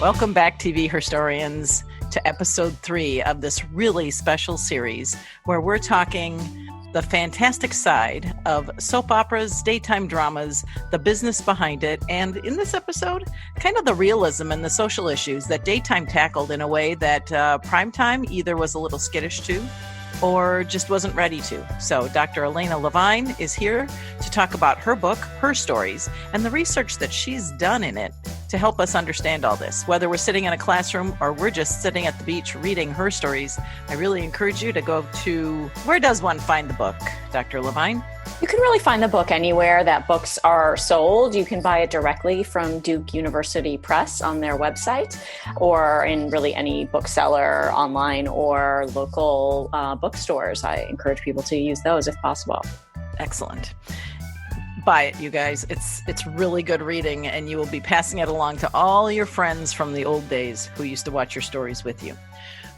Welcome back, TV Herstoryans, to episode 3 of this really special series where we're talking the fantastic side of soap operas, daytime dramas, the business behind it, and in this episode, kind of the realism and the social issues that daytime tackled in a way that primetime either was a little skittish to or just wasn't ready to. So Dr. Elana Levine is here to talk about her book, Her Stories, and the research that she's done in it to help us understand all this. Whether we're sitting in a classroom or we're just sitting at the beach reading her stories, I really encourage you to go to, where does one find the book, Dr. Levine? You can really find the book anywhere that books are sold. You can buy it directly from Duke University Press on their website, or in really any bookseller online or local bookstores. I encourage people to use those if possible. Excellent. Buy it, you guys. It's really good reading, and you will be passing it along to all your friends from the old days who used to watch your stories with you.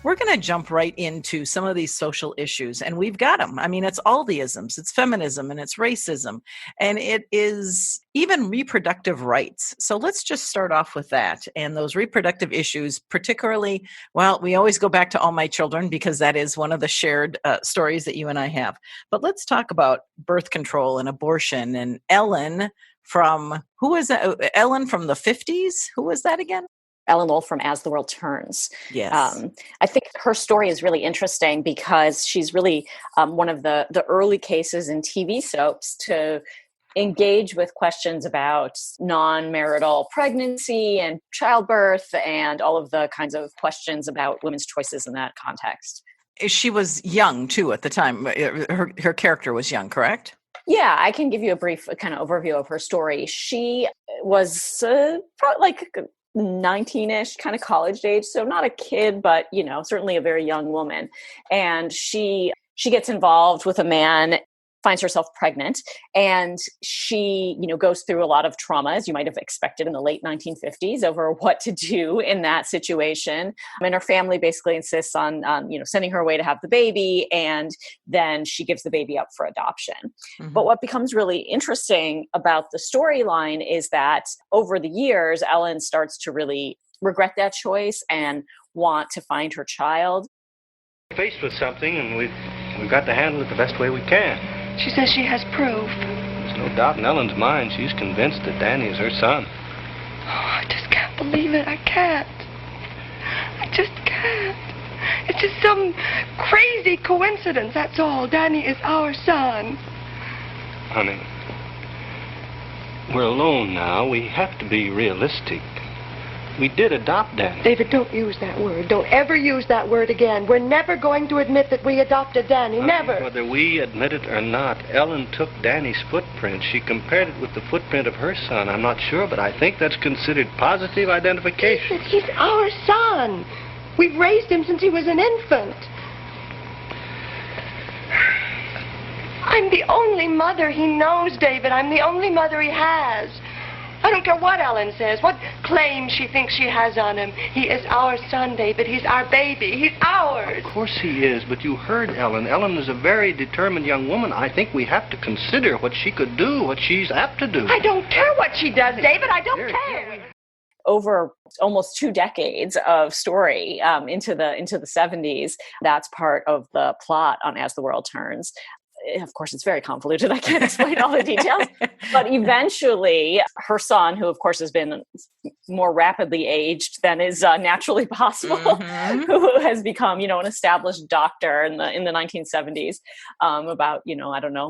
We're going to jump right into some of these social issues, and we've got them. I mean, it's all the isms. It's feminism, and it's racism, and it is even reproductive rights. So let's just start off with that. And those reproductive issues, particularly, well, we always go back to All My Children because that is one of the shared stories that you and I have. But let's talk about birth control and abortion. And Ellen from, who was that? Ellen from the 50s? Who was that again? Ellen Lowell from As the World Turns. Yes. I think her story is really interesting because she's really one of the early cases in TV soaps to engage with questions about non-marital pregnancy and childbirth and all of the kinds of questions about women's choices in that context. She was young, too, at the time. Her character was young, correct? Yeah, I can give you a brief kind of overview of her story. She was probably like 19-ish, kind of college age, so not a kid, but certainly a very young woman. And she gets involved with a man, finds herself pregnant, and she goes through a lot of trauma, as you might have expected in the late 1950s, over what to do in that situation. And her family basically insists on sending her away to have the baby, and then she gives the baby up for adoption. Mm-hmm. But what becomes really interesting about the storyline is that over the years, Ellen starts to really regret that choice and want to find her child. Faced with something, and we've got to handle it the best way we can. She says she has proof. There's no doubt in Ellen's mind. She's convinced that Danny is her son. Oh, I just can't believe it. I can't. I just can't. It's just some crazy coincidence, that's all. Danny is our son. Honey, we're alone now. We have to be realistic. We did adopt Danny. David, don't use that word. Don't ever use that word again. We're never going to admit that we adopted Danny. Never. Whether we admit it or not, Ellen took Danny's footprint. She compared it with the footprint of her son. I'm not sure, but I think that's considered positive identification. David, he's our son. We've raised him since he was an infant. I'm the only mother he knows, David. I'm the only mother he has. I don't care what Ellen says, what claim she thinks she has on him. He is our son, David. He's our baby. He's ours. Of course he is, but you heard Ellen. Ellen is a very determined young woman. I think we have to consider what she could do, what she's apt to do. I don't care what she does, David. I don't care. Over almost 2 decades of story into the 70s, that's part of the plot on As the World Turns. Of course, it's very convoluted. I can't explain all the details. But eventually, her son, who of course has been more rapidly aged than is naturally possible, mm-hmm. who has become, an established doctor in the 1970s, about,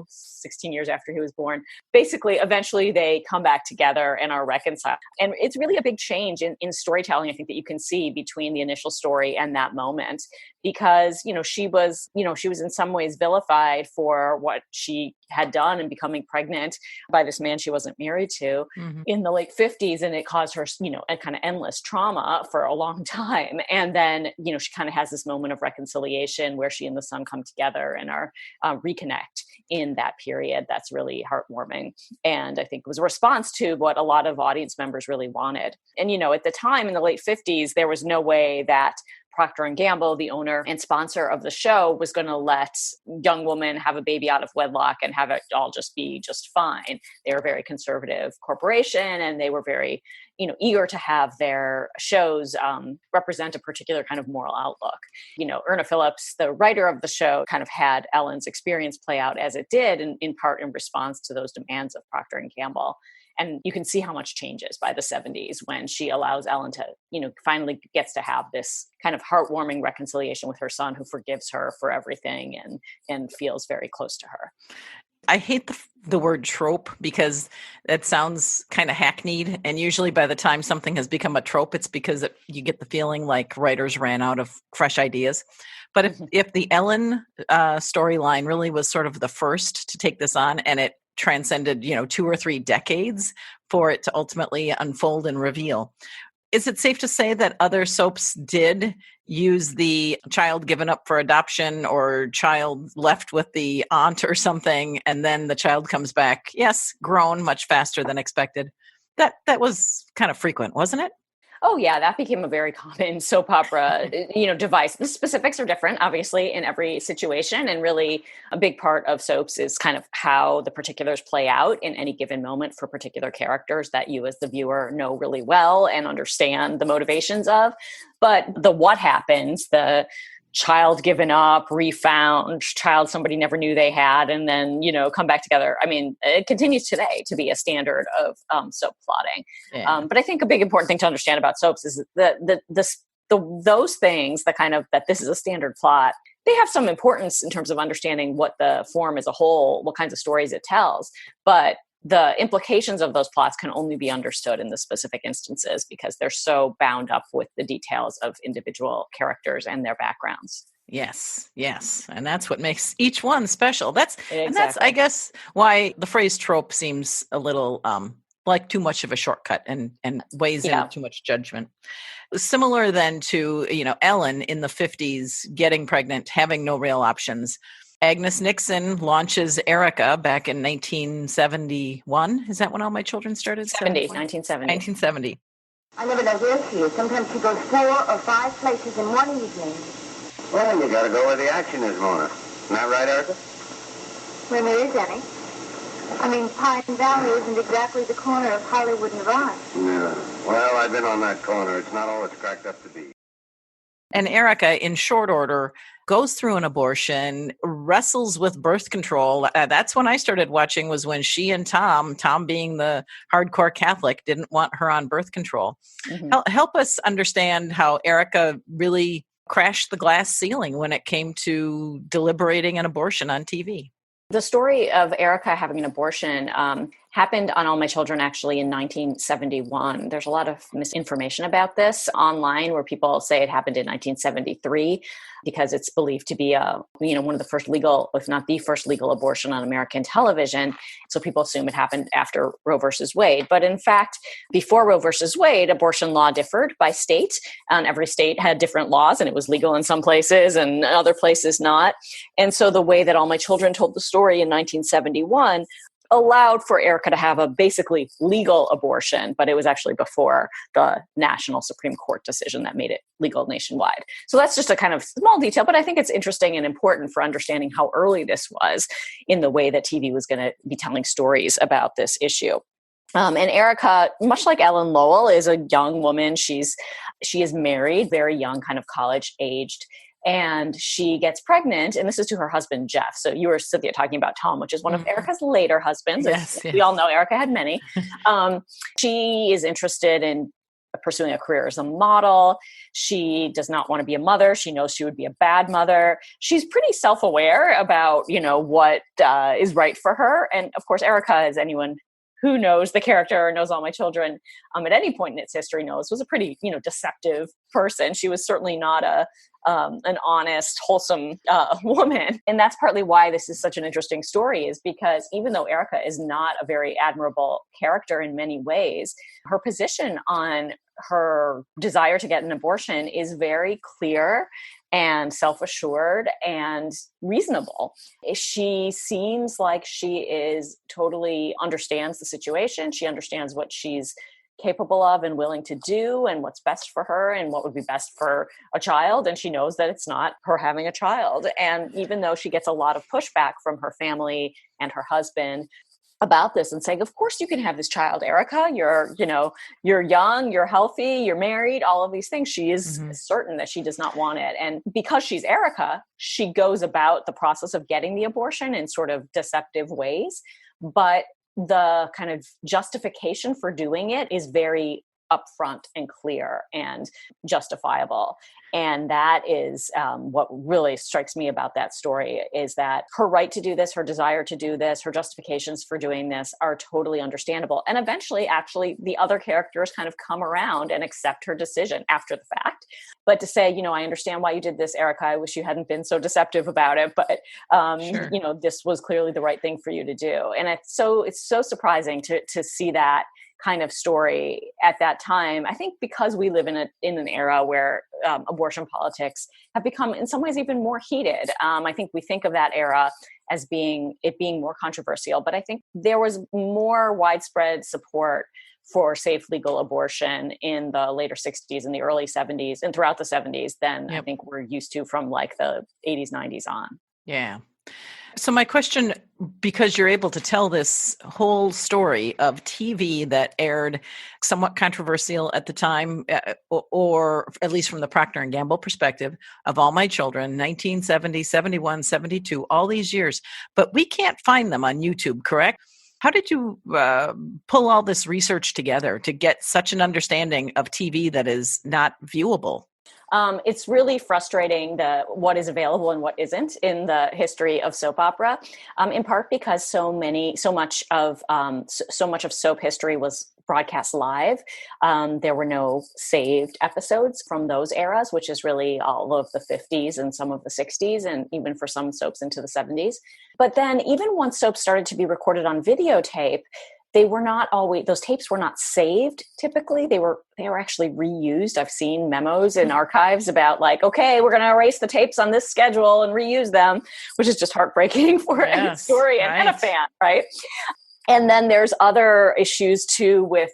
16 years after he was born. Basically, eventually they come back together and are reconciled. And it's really a big change in storytelling, I think, that you can see between the initial story and that moment. Because, she was in some ways vilified for what she had done in becoming pregnant by this man she wasn't married to mm-hmm. in the late 50s. And it caused her, a kind of endless trauma for a long time. And then, she kind of has this moment of reconciliation where she and the son come together and are reconnect in that period. That's really heartwarming. And I think it was a response to what a lot of audience members really wanted. And, at the time in the late 50s, there was no way that Procter & Gamble, the owner and sponsor of the show, was going to let young women have a baby out of wedlock and have it all just be just fine. They were a very conservative corporation, and they were very, eager to have their shows represent a particular kind of moral outlook. Erna Phillips, the writer of the show, kind of had Ellen's experience play out as it did, in part in response to those demands of Procter & Gamble. And you can see how much changes by the 70s when she allows Ellen to, finally gets to have this kind of heartwarming reconciliation with her son, who forgives her for everything and feels very close to her. I hate the word trope because it sounds kind of hackneyed. And usually by the time something has become a trope, it's because you get the feeling like writers ran out of fresh ideas. But if the Ellen storyline really was sort of the first to take this on, and it transcended, 2 or 3 decades for it to ultimately unfold and reveal, is it safe to say that other soaps did use the child given up for adoption or child left with the aunt or something, and then the child comes back, yes, grown much faster than expected? That was kind of frequent, wasn't it? Oh, yeah, that became a very common soap opera, device. The specifics are different, obviously, in every situation. And really, a big part of soaps is kind of how the particulars play out in any given moment for particular characters that you as the viewer know really well and understand the motivations of. But the what happens, the child given up, refound, child somebody never knew they had, and then, come back together. I mean, it continues today to be a standard of soap plotting. Yeah. But I think a big important thing to understand about soaps is that those things, the kind of that this is a standard plot, they have some importance in terms of understanding what the form as a whole, what kinds of stories it tells. But the implications of those plots can only be understood in the specific instances because they're so bound up with the details of individual characters and their backgrounds. Yes. And that's what makes each one special. That's, I guess, why the phrase trope seems a little like too much of a shortcut and weighs in too much judgment. Similar then to, Ellen in the 50s, getting pregnant, having no real options. Agnes Nixon launches Erica back in 1971. Is that when All My Children started? 1970. I never know where she is. Sometimes she goes 4 or 5 places in one evening. Well, you gotta go where the action is, Mona. Isn't that right, Erica? When there is any. I mean, Pine Valley isn't exactly the corner of Hollywood and Vine. Yeah. Well, I've been on that corner. It's not all it's cracked up to be. And Erica, in short order, goes through an abortion, wrestles with birth control. That's when I started watching, was when she and Tom being the hardcore Catholic, didn't want her on birth control. Mm-hmm. Help us understand how Erica really crashed the glass ceiling when it came to deliberating an abortion on TV. The story of Erica having an abortion happened on All My Children actually in 1971. There's a lot of misinformation about this online where people say it happened in 1973 because it's believed to be one of the first legal, if not the first legal abortion on American television. So people assume it happened after Roe versus Wade. But in fact, before Roe versus Wade, abortion law differed by state. And every state had different laws, and it was legal in some places and other places not. And so the way that All My Children told the story in 1971 allowed for Erica to have a basically legal abortion, but it was actually before the national Supreme Court decision that made it legal nationwide. So that's just a kind of small detail, but I think it's interesting and important for understanding how early this was in the way that TV was going to be telling stories about this issue. And Erica, much like Ellen Lowell, is a young woman. She is married, very young, kind of college-aged. And she gets pregnant, and this is to her husband, Jeff. So you were, Cynthia, talking about Tom, which is one of Erica's later husbands. Yes. We all know Erica had many. She is interested in pursuing a career as a model. She does not want to be a mother. She knows she would be a bad mother. She's pretty self-aware about, what is right for her. And of course, Erica, as anyone who knows the character or knows All My Children at any point in its history knows, was a pretty, deceptive person. She was certainly not an honest, wholesome woman. And that's partly why this is such an interesting story, is because even though Erica is not a very admirable character in many ways, her position on her desire to get an abortion is very clear and self-assured and reasonable. She seems like she is totally understands the situation. She understands what she's capable of and willing to do and what's best for her and what would be best for a child. And she knows that it's not her having a child. And even though she gets a lot of pushback from her family and her husband about this and saying, of course you can have this child, Erica, you're young, you're healthy, you're married, all of these things. She is certain that she does not want it. And because she's Erica, she goes about the process of getting the abortion in sort of deceptive ways. But the kind of justification for doing it is very upfront and clear and justifiable. And that is what really strikes me about that story, is that her right to do this, her desire to do this, her justifications for doing this are totally understandable. And eventually, actually, the other characters kind of come around and accept her decision after the fact. But to say, I understand why you did this, Erica, I wish you hadn't been so deceptive about it, but, this was clearly the right thing for you to do. And it's so surprising to see that kind of story at that time. I think because we live in an era where abortion politics have become in some ways even more heated. I think we think of that era as being more controversial, but I think there was more widespread support for safe legal abortion in the later 60s and the early 70s and throughout the 70s than I think we're used to from like the 80s, 90s on. Yeah. So my question, because you're able to tell this whole story of TV that aired somewhat controversial at the time, or at least from the Procter & Gamble perspective, of All My Children, 1970, 71, 72, all these years, but we can't find them on YouTube, correct? How did you pull all this research together to get such an understanding of TV that is not viewable? It's really frustrating what is available and what isn't in the history of soap opera, in part because so much of soap history was broadcast live. There were no saved episodes from those eras, which is really all of the 50s and some of the 60s, and even for some soaps into the 70s. But then even once soaps started to be recorded on videotape, they were not always, those tapes were not saved typically. They were actually reused. I've seen memos in archives about like, okay, we're going to erase the tapes on this schedule and reuse them, which is just heartbreaking for a story and a fan, right? And then there's other issues too with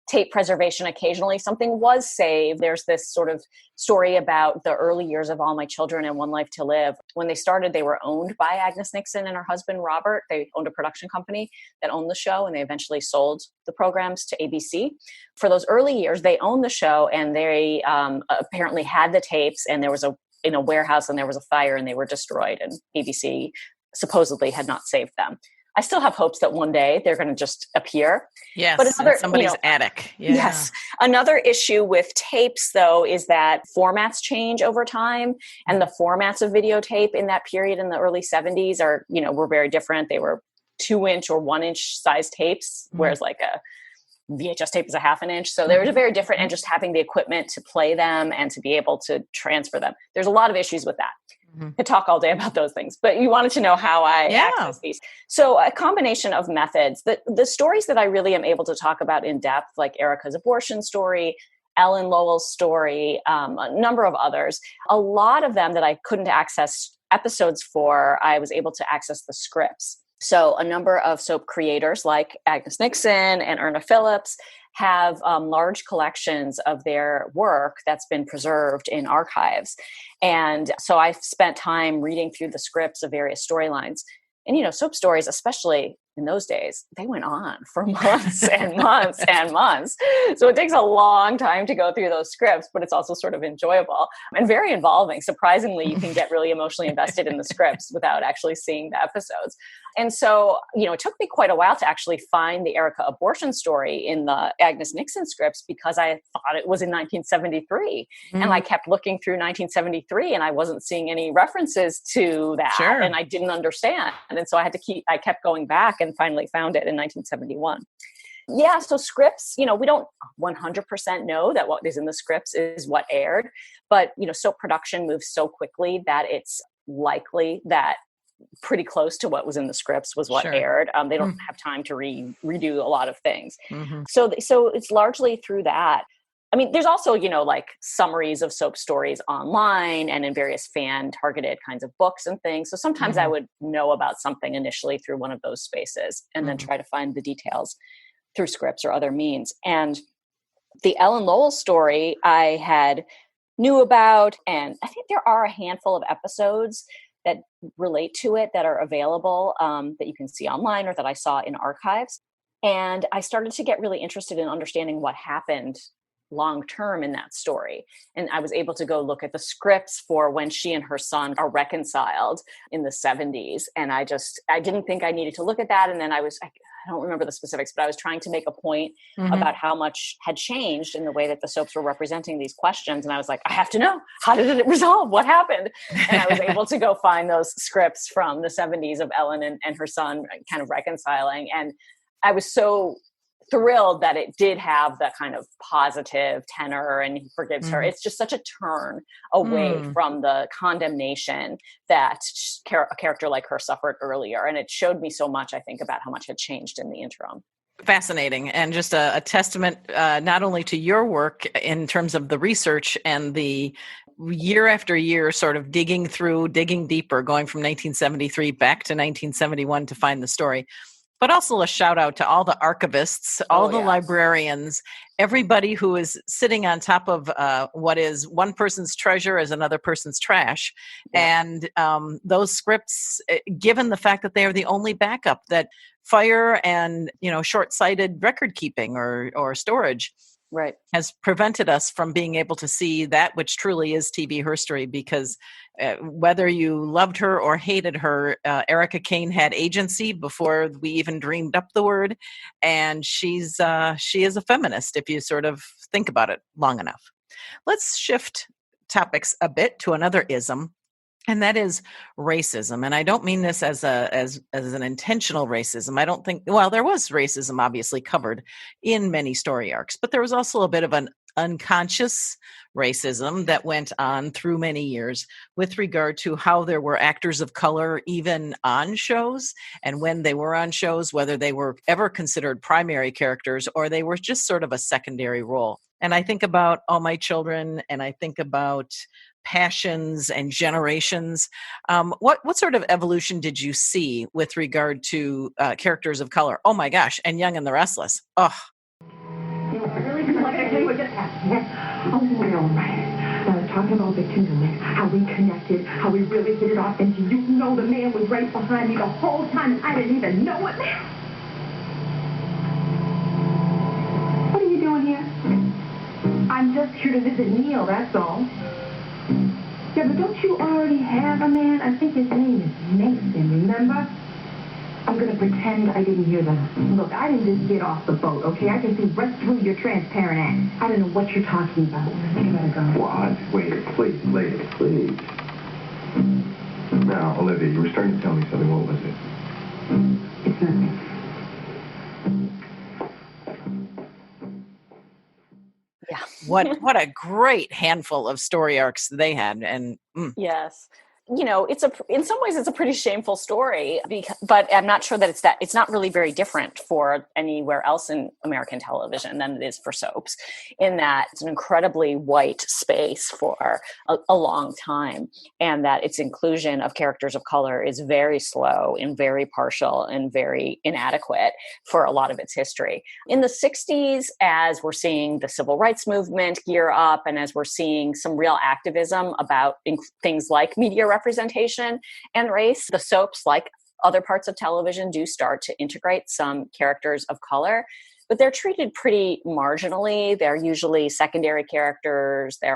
tape preservation. Occasionally something was saved. There's this sort of story about the early years of All My Children and One Life to Live. When they started, they were owned by Agnes Nixon and her husband, Robert. They owned a production company that owned the show, and they eventually sold the programs to ABC. For those early years, they owned the show, and they apparently had the tapes, and there was in a warehouse, and there was a fire, and they were destroyed, and ABC supposedly had not saved them. I still have hopes that one day they're going to just appear. Yes, but in somebody's attic. Yeah. Yes. Another issue with tapes, though, is that formats change over time, and the formats of videotape in that period in the early 70s were very different. They were 2-inch or 1-inch size tapes, whereas like a VHS tape is a 1/2 inch. So they were very different, and just having the equipment to play them and to be able to transfer them. There's a lot of issues with that. I could talk all day about those things, but you wanted to know how I access these. So a combination of methods. The stories that I really am able to talk about in depth, like Erica's abortion story, Ellen Lowell's story, a number of others, a lot of them that I couldn't access episodes for, I was able to access the scripts. So a number of soap creators like Agnes Nixon and Erna Phillips have large collections of their work that's been preserved in archives. And so I've spent time reading through the scripts of various storylines. And, soap stories, especially in those days, they went on for months and months and months. So it takes a long time to go through those scripts, but it's also sort of enjoyable and very involving. Surprisingly, you can get really emotionally invested in the scripts without actually seeing the episodes. And so, it took me quite a while to actually find the Erica abortion story in the Agnes Nixon scripts, because I thought it was in 1973. And I kept looking through 1973 and I wasn't seeing any references to that. Sure. And I didn't understand. And so I kept going back and finally found it in 1971. Yeah, so scripts, we don't 100% know that what is in the scripts is what aired, but, soap production moves so quickly that it's likely that pretty close to what was in the scripts was what aired. They don't have time to redo a lot of things. So it's largely through that. I mean, there's also, like summaries of soap stories online and in various fan targeted kinds of books and things. So sometimes I would know about something initially through one of those spaces and then try to find the details through scripts or other means. And the Ellen Lowell story I knew about, and I think there are a handful of episodes that relate to it that are available that you can see online or that I saw in archives. And I started to get really interested in understanding what happened long-term in that story. And I was able to go look at the scripts for when she and her son are reconciled in the 70s. And I didn't think I needed to look at that. And then I don't remember the specifics, but I was trying to make a point about how much had changed in the way that the soaps were representing these questions. And I was like, I have to know, how did it resolve? What happened? And I was able to go find those scripts from the 70s of Ellen and her son kind of reconciling. And I was so thrilled that it did have that kind of positive tenor and he forgives her. It's just such a turn away from the condemnation that a character like her suffered earlier. And it showed me so much, I think, about how much had changed in the interim. Fascinating. And just a testament not only to your work in terms of the research and the year after year sort of digging deeper, going from 1973 back to 1971 to find the story, but also a shout out to all the archivists, all the librarians, everybody who is sitting on top of what is one person's treasure is another person's trash. Yeah. And those scripts, given the fact that they are the only backup, that fire and, short-sighted record keeping or storage has prevented us from being able to see that which truly is TV Herstory, because whether you loved her or hated her, Erica Kane had agency before we even dreamed up the word. And she is a feminist, if you sort of think about it long enough. Let's shift topics a bit to another ism, and that is racism. And I don't mean this as an intentional racism. I don't think, well, there was racism obviously covered in many story arcs, but there was also a bit of an unconscious racism that went on through many years with regard to how there were actors of color even on shows, and when they were on shows, whether they were ever considered primary characters or they were just sort of a secondary role. And I think about All My Children, and I think about Passions and Generations. What sort of evolution did you see with regard to characters of color? Oh my gosh, and Young and the Restless. Oh. I was talking about victimhood, how we connected, how we really hit it off, and you know the man was right behind me the whole time, and I didn't even know it. What are you doing here? I'm just here to visit Neil, that's all. Yeah, but don't you already have a man? I think his name is Nathan, remember? I'm going to pretend I didn't hear them. Look, I didn't just get off the boat, okay? I can see right through your transparent act. I don't know what you're talking about. You better go. What? Wait, please, lady, please. Now, Olivia, you were starting to tell me something. What was it? It's nothing. Yeah. What a great handful of story arcs they had. And yes. In some ways it's a pretty shameful story, but I'm not sure that it's not really very different for anywhere else in American television than it is for soaps, in that it's an incredibly white space for a long time, and that its inclusion of characters of color is very slow and very partial and very inadequate for a lot of its history. In the 60s, as we're seeing the civil rights movement gear up, and as we're seeing some real activism about things like media representation and race, the soaps, like other parts of television, do start to integrate some characters of color, but they're treated pretty marginally. They're usually secondary characters. They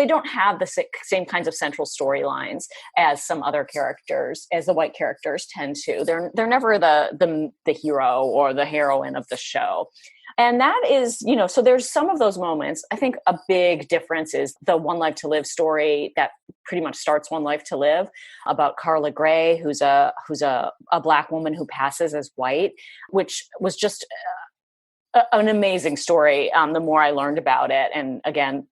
don't have the same kinds of central storylines as some other characters, as the white characters tend to. They're never the hero or the heroine of the show. And that is, so there's some of those moments. I think a big difference is the One Life to Live story that pretty much starts One Life to Live, about Carla Gray, who's a Black woman who passes as white, which was just an amazing story. The more I learned about it, and again,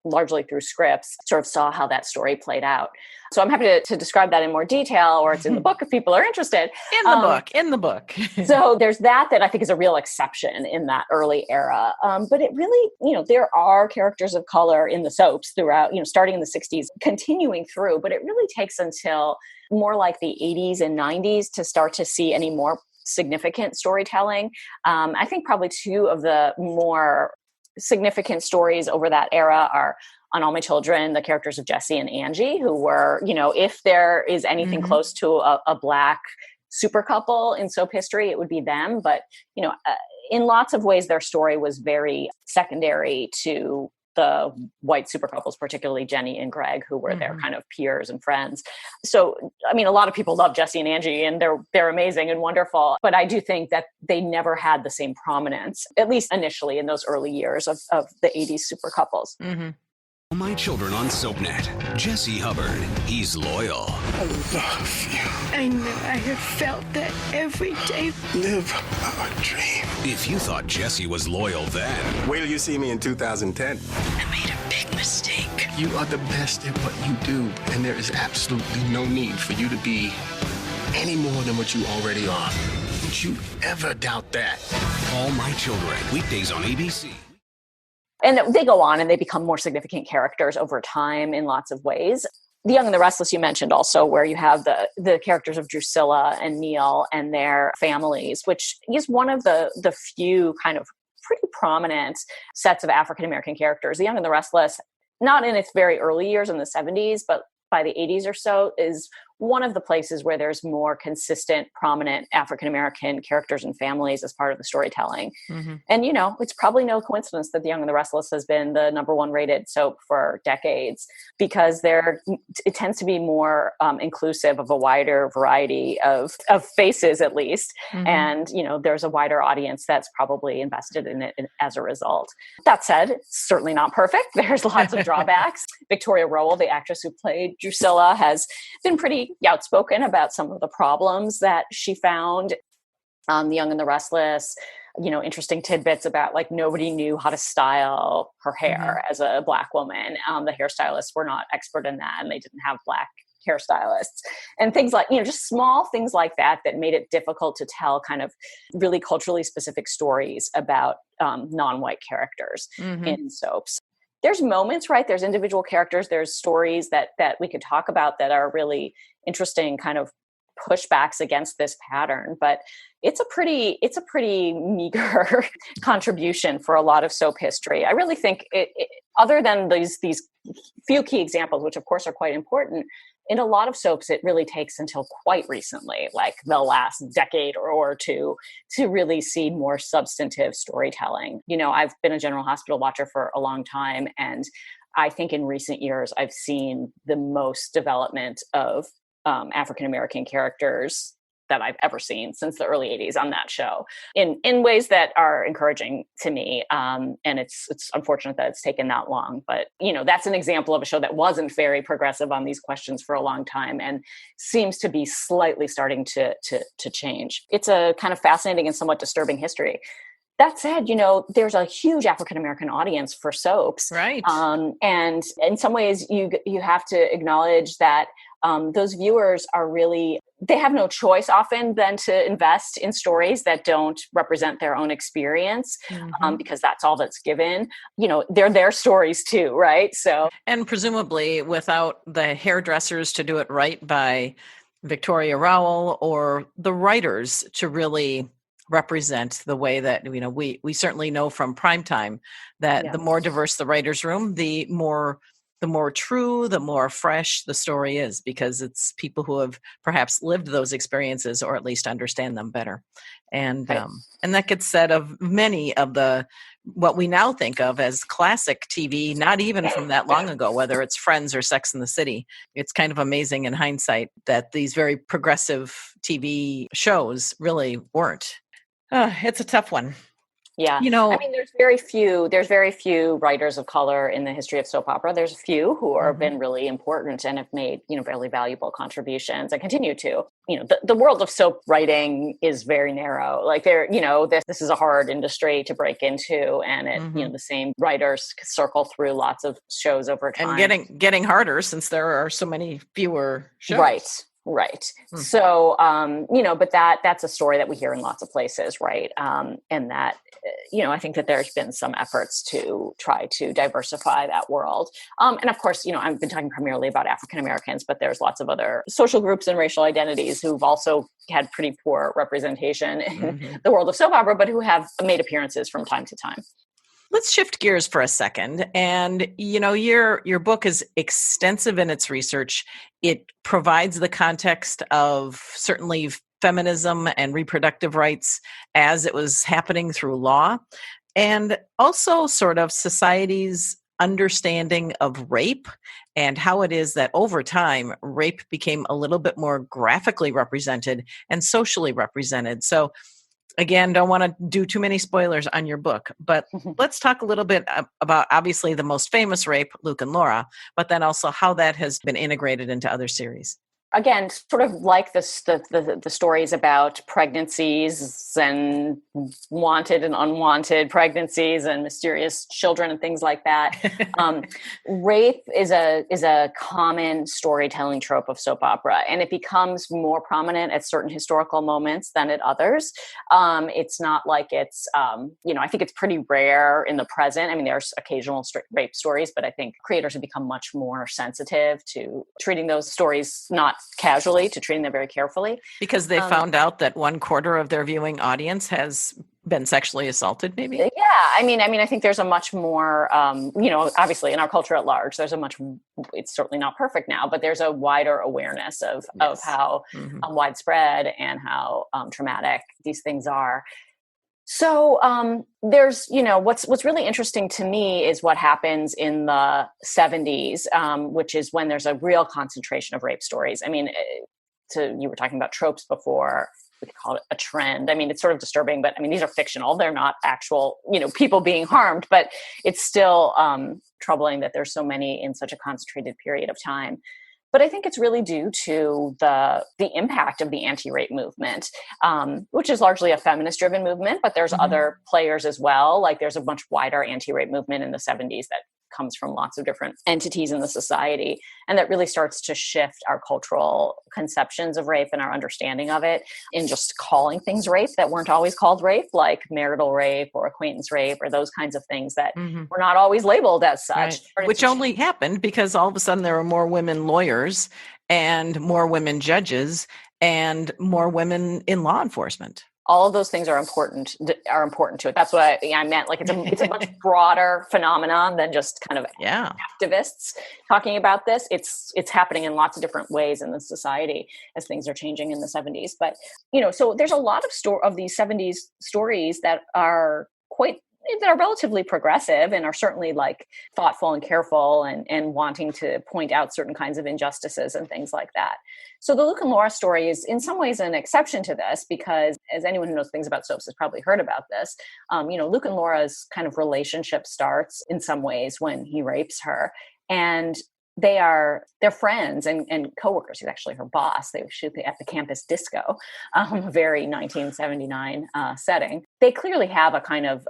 largely through scripts, sort of saw how that story played out. So I'm happy to describe that in more detail, or it's in the book if people are interested. In the book. So there's that I think is a real exception in that early era. But it really, there are characters of color in the soaps throughout, starting in the 60s, continuing through, but it really takes until more like the 80s and 90s to start to see any more significant storytelling. I think probably two of the more significant stories over that era are On All My Children, the characters of Jesse and Angie, who were, if there is anything close to a Black super couple in soap history, it would be them. But, in lots of ways, their story was very secondary to the white super couples, particularly Jenny and Greg, who were their kind of peers and friends. So, I mean, a lot of people love Jesse and Angie, and they're amazing and wonderful. But I do think that they never had the same prominence, at least initially in those early years of the 80s super couples. All My Children on SoapNet. Jesse Hubbard. He's loyal. I love you. I know I have felt that every day. Live our dream. If you thought Jesse was loyal then, wait till you see me in 2010. I made a big mistake. You are the best at what you do, and there is absolutely no need for you to be any more than what you already are. Don't you ever doubt that. All My Children. Weekdays on ABC. And they go on and they become more significant characters over time in lots of ways. The Young and the Restless you mentioned also, where you have the characters of Drusilla and Neil and their families, which is one of the few kind of pretty prominent sets of African-American characters. The Young and the Restless, not in its very early years in the 70s, but by the 80s or so, is one of the places where there's more consistent, prominent African-American characters and families as part of the storytelling. And, it's probably no coincidence that The Young and the Restless has been the #1 rated soap for decades, because it tends to be more inclusive of a wider variety of faces, at least. And, there's a wider audience that's probably invested in it as a result. That said, it's certainly not perfect. There's lots of drawbacks. Victoria Rowell, the actress who played Drusilla, has been pretty outspoken about some of the problems that she found on The Young and the Restless. Interesting tidbits about nobody knew how to style her hair as a Black woman. The hairstylists were not expert in that, and they didn't have Black hairstylists, and things like, just small things like that made it difficult to tell kind of really culturally specific stories about non-white characters in soaps. There's moments, right? There's individual characters. There's stories that we could talk about that are really interesting kind of pushbacks against this pattern. But it's a pretty meager contribution for a lot of soap history. I really think other than these few key examples, which of course are quite important, in a lot of soaps, it really takes until quite recently, like the last decade or two, to really see more substantive storytelling. I've been a General Hospital watcher for a long time, and I think in recent years, I've seen the most development of African-American characters that I've ever seen since the early 80s on that show, in ways that are encouraging to me. And it's unfortunate that it's taken that long, but that's an example of a show that wasn't very progressive on these questions for a long time and seems to be slightly starting to change. It's a kind of fascinating and somewhat disturbing history. That said, there's a huge African-American audience for soaps. Right. And in some ways you have to acknowledge that those viewers they have no choice often than to invest in stories that don't represent their own experience, because that's all that's given. They're their stories too, right? So, and presumably without the hairdressers to do it right by Victoria Rowell, or the writers to really represent the way that, we certainly know from primetime that the more diverse the writer's room, the more true, the more fresh the story is, because it's people who have perhaps lived those experiences, or at least understand them better. And and that gets said of many of what we now think of as classic TV, not even from that long ago, whether it's Friends or Sex and the City. It's kind of amazing in hindsight that these very progressive TV shows really weren't. It's a tough one. Yeah. There's very few writers of color in the history of soap opera. There's a few who have been really important and have made, really valuable contributions and continue to. The world of soap writing is very narrow. Like this is a hard industry to break into, and it, the same writers circle through lots of shows over time. And getting harder since there are so many fewer shows. Right. Right. So, but that's a story that we hear in lots of places, right? And that, I think that there's been some efforts to try to diversify that world. And of course, I've been talking primarily about African Americans, but there's lots of other social groups and racial identities who've also had pretty poor representation in the world of soap opera, but who have made appearances from time to time. Let's shift gears for a second. And, your book is extensive in its research. It provides the context of certainly feminism and reproductive rights as it was happening through law, and also sort of society's understanding of rape and how it is that over time, rape became a little bit more graphically represented and socially represented. So again, don't want to do too many spoilers on your book, but let's talk a little bit about obviously the most famous rape, Luke and Laura, but then also how that has been integrated into other series. Again, sort of like the stories about pregnancies and wanted and unwanted pregnancies and mysterious children and things like that. Rape is a common storytelling trope of soap opera, and it becomes more prominent at certain historical moments than at others. It's not like it's, I think it's pretty rare in the present. I mean, there's occasional rape stories, but I think creators have become much more sensitive to treating those stories not casually, to treating them very carefully. Because they found out that 1/4 of their viewing audience has been sexually assaulted, maybe? Yeah. I mean, I think there's a much more, obviously in our culture at large, it's certainly not perfect now, but there's a wider awareness of how widespread and how traumatic these things are. So there's, what's really interesting to me is what happens in the 70s, which is when there's a real concentration of rape stories. I mean, you were talking about tropes before. We could call it a trend. I mean, it's sort of disturbing, but I mean, these are fictional. They're not actual, people being harmed, but it's still troubling that there's so many in such a concentrated period of time. But I think it's really due to the impact of the anti-rape movement, which is largely a feminist-driven movement, but there's other players as well. Like there's a much wider anti-rape movement in the 70s that comes from lots of different entities in the society, and that really starts to shift our cultural conceptions of rape and our understanding of it in just calling things rape that weren't always called rape, like marital rape or acquaintance rape or those kinds of things that were not always labeled as such. Right. Which only happened because all of a sudden there were more women lawyers and more women judges and more women in law enforcement. All of those things are important to it. That's what I meant. Like it's a much broader phenomenon than just kind of activists talking about this. It's happening in lots of different ways in the society as things are changing in the 70s. But so there's a lot of these 70s stories that are relatively progressive and are certainly like thoughtful and careful and wanting to point out certain kinds of injustices and things like that. So the Luke and Laura story is in some ways an exception to this because, as anyone who knows things about soaps has probably heard about this, Luke and Laura's kind of relationship starts in some ways when he rapes her, and they're friends and coworkers. He's actually her boss. They shoot at the campus disco, a very 1979 setting. They clearly have a kind of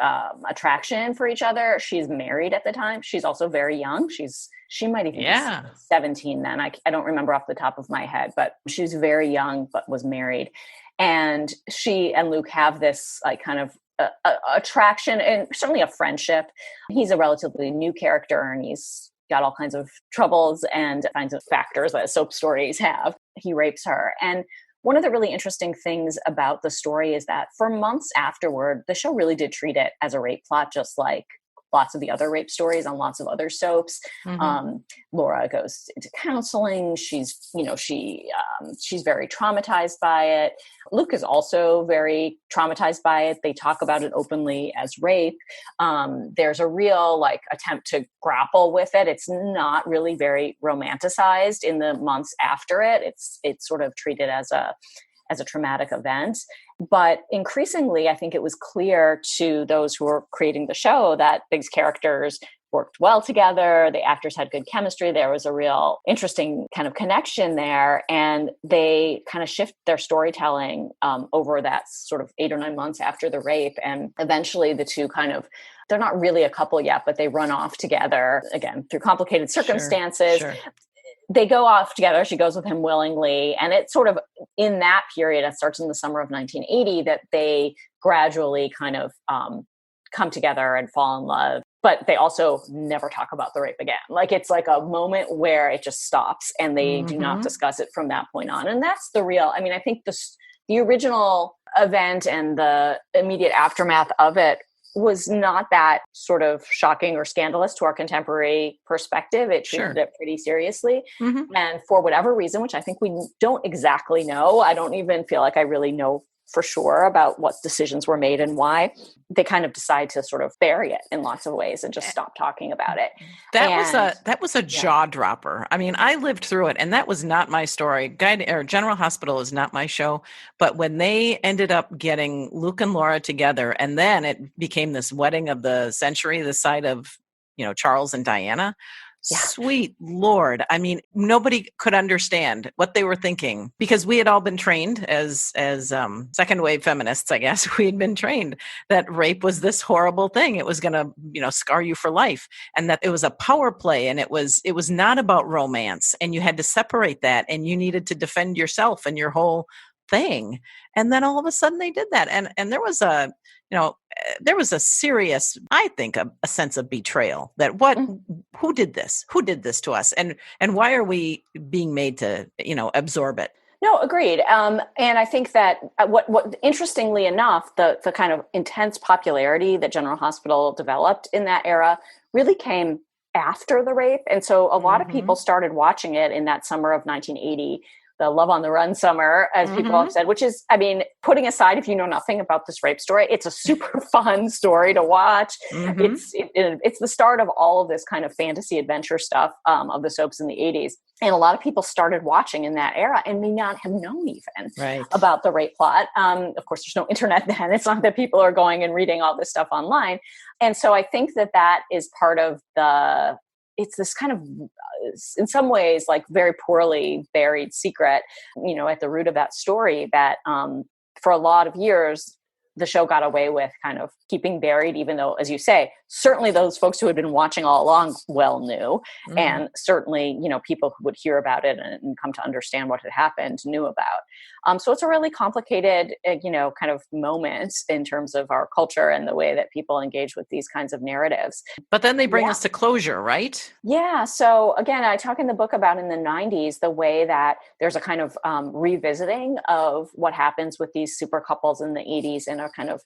attraction for each other. She's married at the time. She's also very young. She might even be 17 then. I don't remember off the top of my head, but she's very young, but was married. And she and Luke have this like kind of attraction and certainly a friendship. He's a relatively new character and he's got all kinds of troubles and kinds of factors that soap stories have. He rapes her. And one of the really interesting things about the story is that for months afterward, the show really did treat it as a rape plot, just like lots of the other rape stories on lots of other soaps. Laura goes into counseling. She's very traumatized by it. Luke is also very traumatized by it. They talk about it openly as rape. There's a real attempt to grapple with it. It's not really very romanticized in the months after it. It's sort of treated as a traumatic event. But increasingly, I think it was clear to those who were creating the show that these characters worked well together. The actors had good chemistry. There was a real interesting kind of connection there. And they kind of shift their storytelling over that sort of 8 or 9 months after the rape. And eventually the two they're not really a couple yet, but they run off together, again, through complicated circumstances. Sure. they go off together. She goes with him willingly. And it's sort of in that period, it starts in the summer of 1980, that they gradually kind of come together and fall in love. But they also never talk about the rape again. Like, it's like a moment where it just stops and they do not discuss it from that point on. And that's the real, I mean, I think the original event and the immediate aftermath of it was not that sort of shocking or scandalous to our contemporary perspective. It treated it pretty seriously. And for whatever reason, which I think we don't exactly know, I don't even feel like I really know for sure about what decisions were made and why, they kind of decide to sort of bury it in lots of ways and just stop talking about it. That was a jaw dropper. I mean, I lived through it, and that was not my story. General Hospital is not my show, but when they ended up getting Luke and Laura together, and then it became this wedding of the century, the side of, Charles and Diana. Yeah. Sweet Lord. I mean, nobody could understand what they were thinking, because we had all been trained as second wave feminists, I guess. We had been trained that rape was this horrible thing. It was going to, scar you for life, and that it was a power play, and it was not about romance, and you had to separate that, and you needed to defend yourself and your whole thing. And then all of a sudden they did that. And there was a serious, I think, a sense of betrayal that who did this? Who did this to us? And why are we being made to, absorb it? No, agreed. And I think that what interestingly enough, the kind of intense popularity that General Hospital developed in that era really came after the rape. And so a lot of people started watching it in that summer of 1980, the Love on the Run summer, as people have said, which is, I mean, putting aside if you know nothing about this rape story, it's a super fun story to watch. It's the start of all of this kind of fantasy adventure stuff of the soaps in the 80s. And a lot of people started watching in that era and may not have known even about the rape plot. Of course, there's no internet then. It's not that people are going and reading all this stuff online. And so I think that is part of it's this kind of, in some ways, like very poorly buried secret, at the root of that story that for a lot of years, the show got away with kind of keeping buried, even though, as you say, certainly those folks who had been watching all along well knew. And certainly, people who would hear about it and come to understand what had happened knew about. So it's a really complicated, kind of moment in terms of our culture and the way that people engage with these kinds of narratives. But then they bring us to closure, right? Yeah. So again, I talk in the book about in the 90s, the way that there's a kind of revisiting of what happens with these super couples in the 80s and a kind of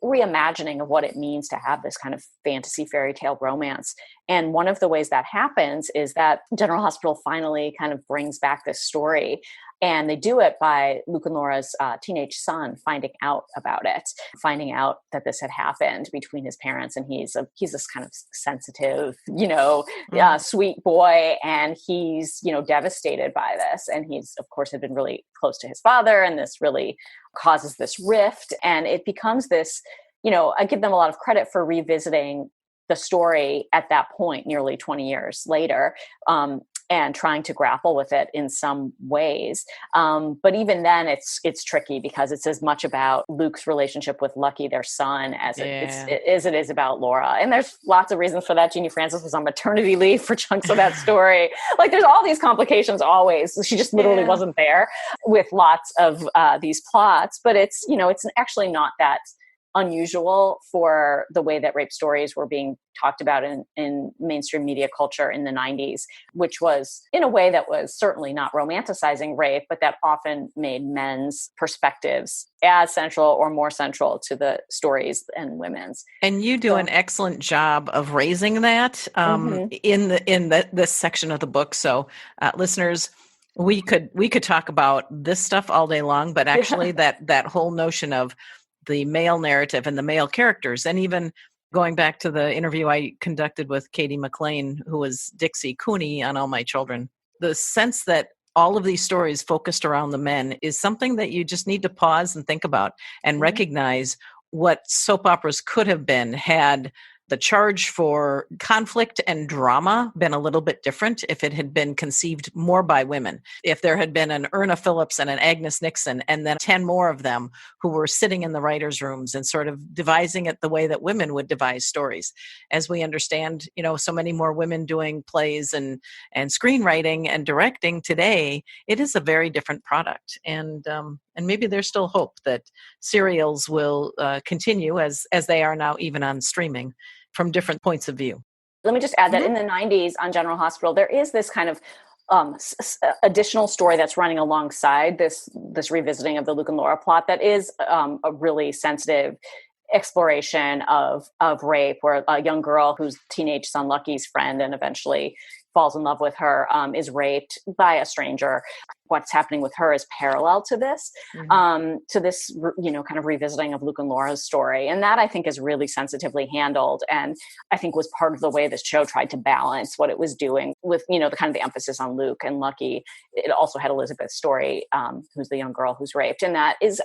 reimagining of what it means to have this kind of fantasy fairy tale romance. And one of the ways that happens is that General Hospital finally kind of brings back this story. And they do it by Luke and Laura's teenage son finding out about it, finding out that this had happened between his parents. And he's this kind of sensitive, sweet boy. And he's, devastated by this. And he's, of course, had been really close to his father. And this really causes this rift. And it becomes this, I give them a lot of credit for revisiting the story at that point, nearly 20 years later. And trying to grapple with it in some ways. But even then it's tricky because it's as much about Luke's relationship with Lucky, their son, as it is about Laura. And there's lots of reasons for that. Jeannie Francis was on maternity leave for chunks of that story. Like there's all these complications always. She just literally wasn't there with lots of these plots, but it's actually not that unusual for the way that rape stories were being talked about in mainstream media culture in the 90s, which was in a way that was certainly not romanticizing rape, but that often made men's perspectives as central or more central to the stories than women's. And you do an excellent job of raising that in this section of the book. So listeners, we could talk about this stuff all day long, but actually that whole notion of the male narrative and the male characters, and even going back to the interview I conducted with Katie McLean, who was Dixie Cooney on All My Children, the sense that all of these stories focused around the men is something that you just need to pause and think about and recognize what soap operas could have been had the charge for conflict and drama been a little bit different if it had been conceived more by women. If there had been an Erna Phillips and an Agnes Nixon and then 10 more of them who were sitting in the writers' rooms and sort of devising it the way that women would devise stories. As we understand, so many more women doing plays and screenwriting and directing today, it is a very different product. And maybe there's still hope that serials will continue as they are now, even on streaming, from different points of view. Let me just add that in the 90s on General Hospital, there is this kind of additional story that's running alongside this revisiting of the Luke and Laura plot that is a really sensitive exploration of rape, where a young girl whose teenage son Lucky's friend and eventually falls in love with her is raped by a stranger. What's happening with her is parallel to this, kind of revisiting of Luke and Laura's story. And that I think is really sensitively handled. And I think was part of the way this show tried to balance what it was doing with, the kind of the emphasis on Luke and Lucky. It also had Elizabeth's story, who's the young girl who's raped. And that is,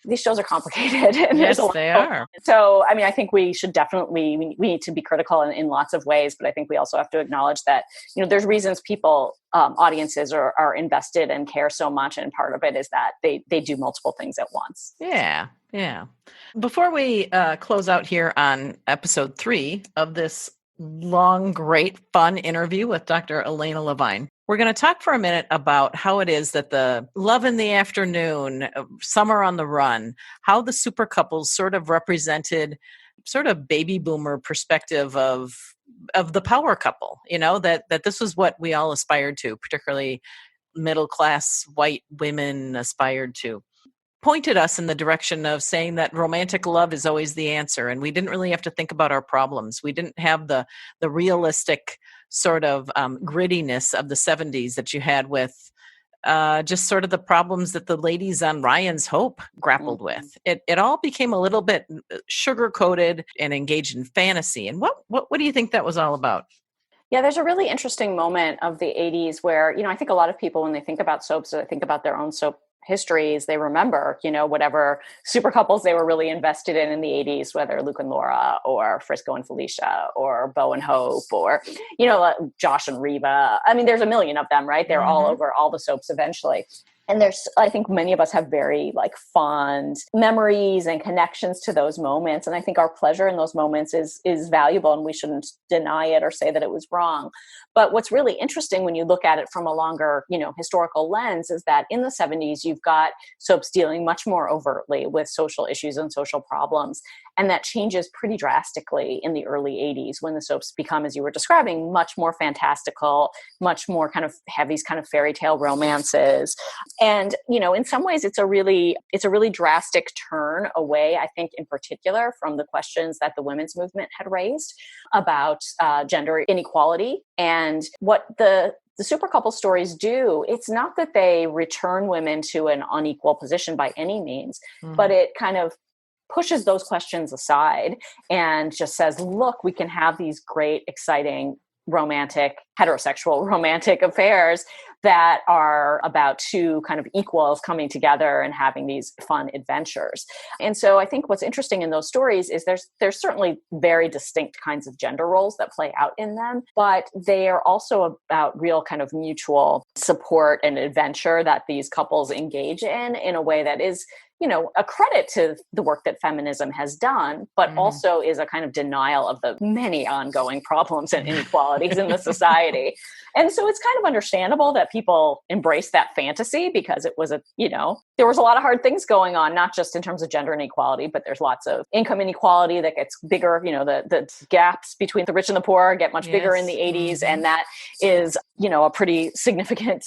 these shows are complicated. And yes, they are. So, I think we should definitely, we need to be critical in lots of ways, but I think we also have to acknowledge that, there's reasons people, audiences are invested and care so much. And part of it is that they do multiple things at once. Yeah. Yeah. Before we close out here on episode 3 of this long, great, fun interview with Dr. Elana Levine, we're going to talk for a minute about how it is that the Love in the Afternoon, Summer on the Run, how the super couples sort of represented sort of baby boomer perspective of the power couple, that this was what we all aspired to, particularly middle class white women aspired to. Pointed us in the direction of saying that romantic love is always the answer, and we didn't really have to think about our problems. We didn't have the realistic sort of grittiness of the 70s that you had with just sort of the problems that the ladies on Ryan's Hope grappled with. It all became a little bit sugar-coated and engaged in fantasy. And what do you think that was all about? Yeah, there's a really interesting moment of the 80s where, I think a lot of people, when they think about soaps, they think about their own soap histories, they remember, whatever super couples they were really invested in the 80s, whether Luke and Laura or Frisco and Felicia or Bo and Hope or, Josh and Reba. There's a million of them, right? They're all over all the soaps eventually. And I think many of us have very fond memories and connections to those moments. And I think our pleasure in those moments is valuable, and we shouldn't deny it or say that it was wrong. But what's really interesting when you look at it from a longer, historical lens is that in the 70s, you've got soaps dealing much more overtly with social issues and social problems. And that changes pretty drastically in the early 80s when the soaps become, as you were describing, much more fantastical, much more kind of have these kind of fairy tale romances. And, in some ways it's a really drastic turn away, I think, in particular from the questions that the women's movement had raised about gender inequality. And what the super couple stories do, it's not that they return women to an unequal position by any means, but it kind of pushes those questions aside and just says, look, we can have these great, exciting, heterosexual romantic affairs that are about two kind of equals coming together and having these fun adventures. And so I think what's interesting in those stories is there's certainly very distinct kinds of gender roles that play out in them, but they are also about real kind of mutual support and adventure that these couples engage in a way that is, a credit to the work that feminism has done, but also is a kind of denial of the many ongoing problems and inequalities in the society. And so it's kind of understandable that people embrace that fantasy because it was there was a lot of hard things going on, not just in terms of gender inequality, but there's lots of income inequality that gets bigger. The gaps between the rich and the poor get much bigger in the 80s. And that is, a pretty significant,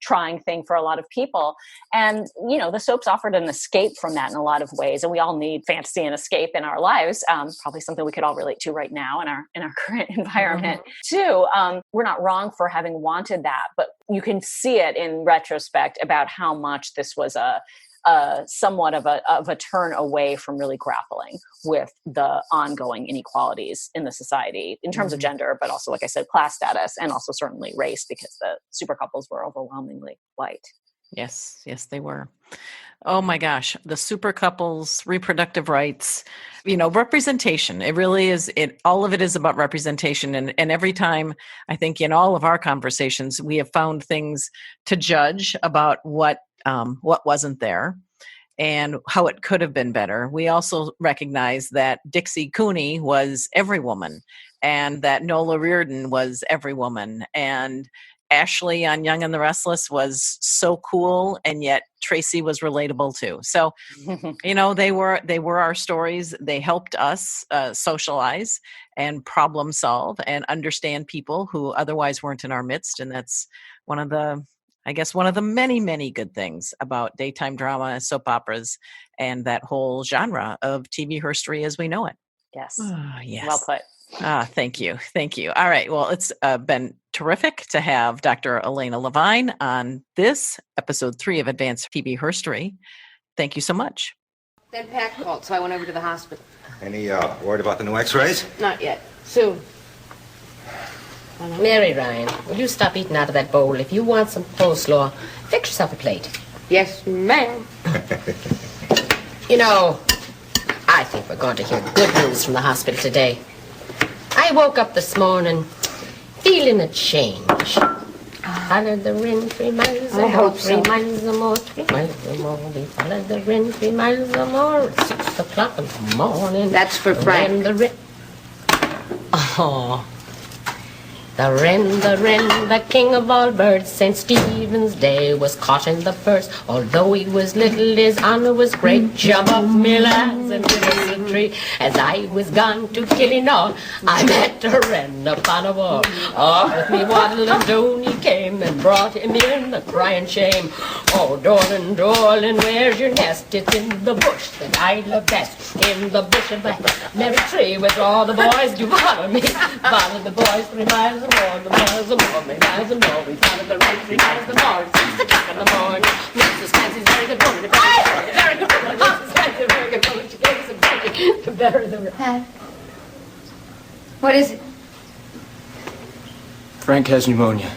trying thing for a lot of people. And, the soaps offered an escape from that in a lot of ways. And we all need fantasy and escape in our lives. Probably something we could all relate to right now in our current environment too. We're not wrong for having wanted that, but you can see it in retrospect about how much this was somewhat of a turn away from really grappling with the ongoing inequalities in the society in terms of gender, but also, like I said, class status, and also certainly race, because the super couples were overwhelmingly white. Yes, they were. Oh my gosh, the super couples, reproductive rights, representation. It really is, all of it is about representation. And every time, I think in all of our conversations, we have found things to judge about what wasn't there and how it could have been better. We also recognize that Dixie Cooney was every woman, and that Nola Reardon was every woman, and Ashley on Young and the Restless was so cool, and yet Tracy was relatable too. So, they were our stories. They helped us socialize and problem solve and understand people who otherwise weren't in our midst. And that's one of the many, many good things about daytime drama, soap operas, and that whole genre of TV herstory as we know it. Yes. Yes. Well put. Thank you. Thank you. All right. Well, it's been terrific to have Dr. Elana Levine on this episode 3 of Advanced TV Herstory. Thank you so much. Then Pat called, so I went over to the hospital. Any worried about the new x-rays? Not yet. Soon. Mary Ryan, will you stop eating out of that bowl? If you want some coleslaw, fix yourself a plate. Yes, ma'am. I think we're going to hear good news from the hospital today. I woke up this morning feeling a change. Followed the wind 3 miles or more, 3 miles or more, 3 miles or more. We followed the wind 3 miles or more at 6 o'clock in the morning. That's for Frank. The wren, the king of all birds, St. Stephen's Day was caught in the purse. Although he was little, his honor was great. Jump up, me lads, and give us a treat. As I was gone to Killinall, I met a wren upon a wall. Off with me waddle and doon he came, and brought him in the crying shame. Oh, darling, where's your nest? It's in the bush that I love best. In the bush of the merry tree with all the boys do follow me. Follow the boys 3 miles and more, the miles and more, 3 miles and more. We followed the road 3 miles and more, 6 o'clock in the morning. Mrs. Fancy's very good woman, very good woman. Mrs. Fancy's very good woman. She gave us a bacon to better the... Pat, what is it? Frank has pneumonia.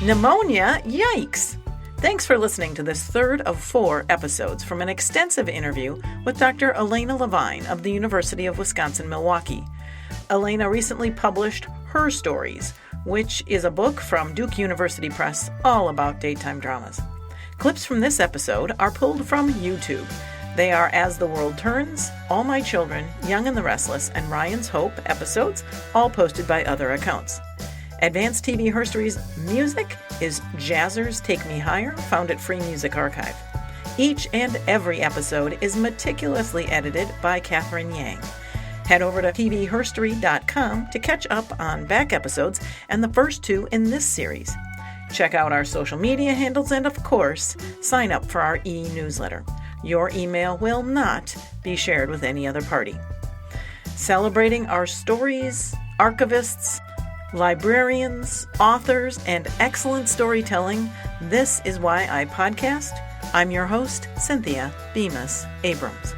Pneumonia? Yikes! Thanks for listening to this 3rd of 4 episodes from an extensive interview with Dr. Elana Levine of the University of Wisconsin-Milwaukee. Elana recently published Herstories, which is a book from Duke University Press all about daytime dramas. Clips from this episode are pulled from YouTube. They are As the World Turns, All My Children, Young and the Restless, and Ryan's Hope episodes, all posted by other accounts. Advanced TV Herstory's music is Jazzer's Take Me Higher, found at Free Music Archive. Each and every episode is meticulously edited by Catherine Yang. Head over to tvherstory.com to catch up on back episodes and the first 2 in this series. Check out our social media handles and, of course, sign up for our e-newsletter. Your email will not be shared with any other party. Celebrating our stories, archivists, librarians, authors, and excellent storytelling, this is why I podcast. I'm your host, Cynthia Bemis Abrams.